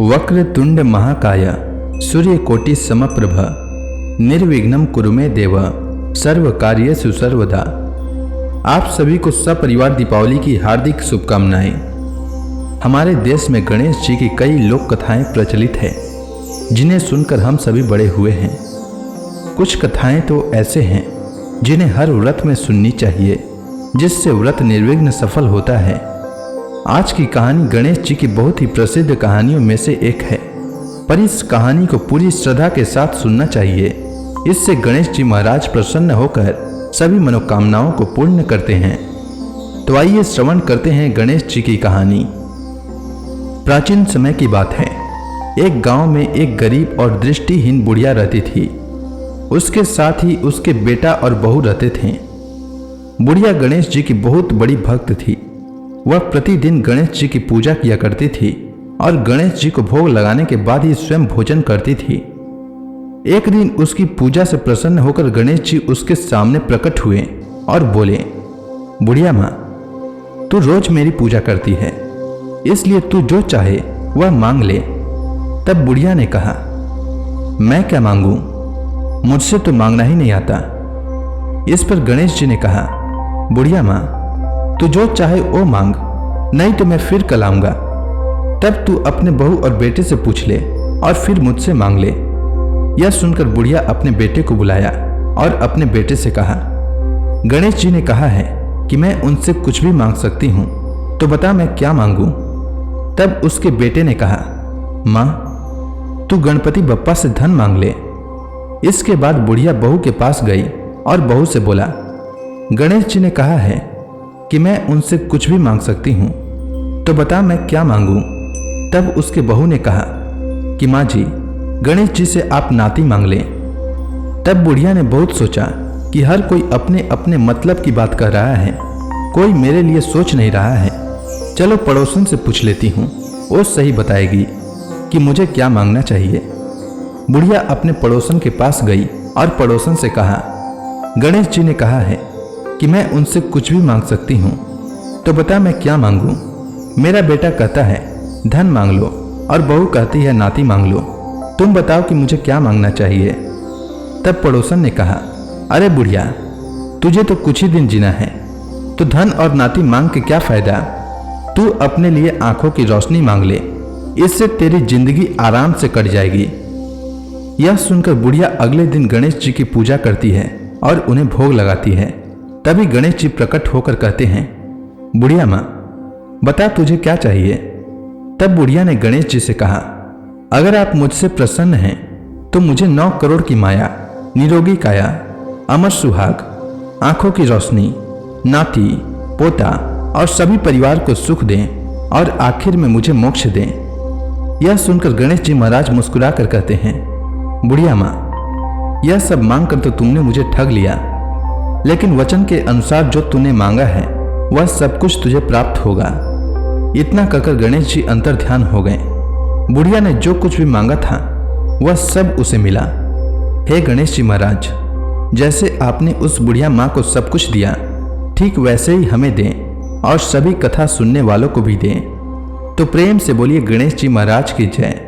वक्रतुंड महाकाय सूर्यकोटि समप्रभ निर्विघ्नं कुरु मे देव सर्व कार्येषु सर्वदा। आप सभी को सपरिवार दीपावली की हार्दिक शुभकामनाएं। हमारे देश में गणेश जी की कई लोक कथाएं प्रचलित है जिन्हें सुनकर हम सभी बड़े हुए हैं। कुछ कथाएं तो ऐसे हैं जिन्हें हर व्रत में सुननी चाहिए, जिससे व्रत निर्विघ्न सफल होता है। आज की कहानी गणेश जी की बहुत ही प्रसिद्ध कहानियों में से एक है, पर इस कहानी को पूरी श्रद्धा के साथ सुनना चाहिए। इससे गणेश जी महाराज प्रसन्न होकर सभी मनोकामनाओं को पूर्ण करते हैं। तो आइए श्रवण करते हैं गणेश जी की कहानी। प्राचीन समय की बात है, एक गांव में एक गरीब और दृष्टिहीन बुढ़िया रहती थी। उसके साथ ही उसके बेटा और बहू रहते थे। बुढ़िया गणेश जी की बहुत बड़ी भक्त थी। वह प्रतिदिन गणेश जी की पूजा किया करती थी और गणेश जी को भोग लगाने के बाद ही स्वयं भोजन करती थी। एक दिन उसकी पूजा से प्रसन्न होकर गणेश जी उसके सामने प्रकट हुए और बोले, बुढ़िया माँ, तू रोज मेरी पूजा करती है, इसलिए तू जो चाहे वह मांग ले। तब बुढ़िया ने कहा, मैं क्या मांगूं, मुझसे तो मांगना ही नहीं आता। इस पर गणेश जी ने कहा, बुढ़िया माँ, तू जो चाहे वो मांग, नहीं तो मैं फिर कल आऊंगा। तब तू अपने बहू और बेटे से पूछ ले और फिर मुझसे मांग ले। यह सुनकर बुढ़िया अपने बेटे को बुलाया और अपने बेटे से कहा, गणेश जी ने कहा है कि मैं उनसे कुछ भी मांग सकती हूँ, तो बता मैं क्या मांगूं। तब उसके बेटे ने कहा, माँ, तू गणपति बप्पा से धन मांग ले। इसके बाद बुढ़िया बहू के पास गई और बहू से बोला, गणेश जी ने कहा है कि मैं उनसे कुछ भी मांग सकती हूँ, तो बता मैं क्या मांगूं। तब उसके बहू ने कहा कि माँ जी, गणेश जी से आप नाती मांग लें। तब बुढ़िया ने बहुत सोचा कि हर कोई अपने अपने मतलब की बात कर रहा है, कोई मेरे लिए सोच नहीं रहा है। चलो पड़ोसन से पूछ लेती हूँ, वो सही बताएगी कि मुझे क्या मांगना चाहिए। बुढ़िया अपने पड़ोसन के पास गई और पड़ोसन से कहा, गणेश जी ने कहा है कि मैं उनसे कुछ भी मांग सकती हूँ, तो बता मैं क्या मांगूं। मेरा बेटा कहता है धन मांग लो और बहू कहती है नाती मांग लो, तुम बताओ कि मुझे क्या मांगना चाहिए। तब पड़ोसन ने कहा, अरे बुढ़िया, तुझे तो कुछ ही दिन जीना है, तो धन और नाती मांग के क्या फायदा। तू अपने लिए आंखों की रोशनी मांग ले, इससे तेरी जिंदगी आराम से कट जाएगी। यह सुनकर बुढ़िया अगले दिन गणेश जी की पूजा करती है और उन्हें भोग लगाती है। तभी गणेश जी प्रकट होकर कहते हैं, बुढ़िया माँ, बता तुझे क्या चाहिए। तब बुढ़िया ने गणेश जी से कहा, अगर आप मुझसे प्रसन्न हैं तो मुझे 9 करोड़ की माया, निरोगी काया, अमर सुहाग, आंखों की रोशनी, नाती, पोता और सभी परिवार को सुख दें और आखिर में मुझे मोक्ष दें। यह सुनकर गणेश जी महाराज मुस्कुरा कर कहते हैं, बुढ़िया माँ, यह सब मांग कर तो तुमने मुझे ठग लिया, लेकिन वचन के अनुसार जो तूने मांगा है वह सब कुछ तुझे प्राप्त होगा। इतना कहकर गणेश जी अंतर ध्यान हो गए। बुढ़िया ने जो कुछ भी मांगा था वह सब उसे मिला। हे गणेश जी महाराज, जैसे आपने उस बुढ़िया माँ को सब कुछ दिया, ठीक वैसे ही हमें दें और सभी कथा सुनने वालों को भी दें। तो प्रेम से बोलिए गणेश जी महाराज की जय।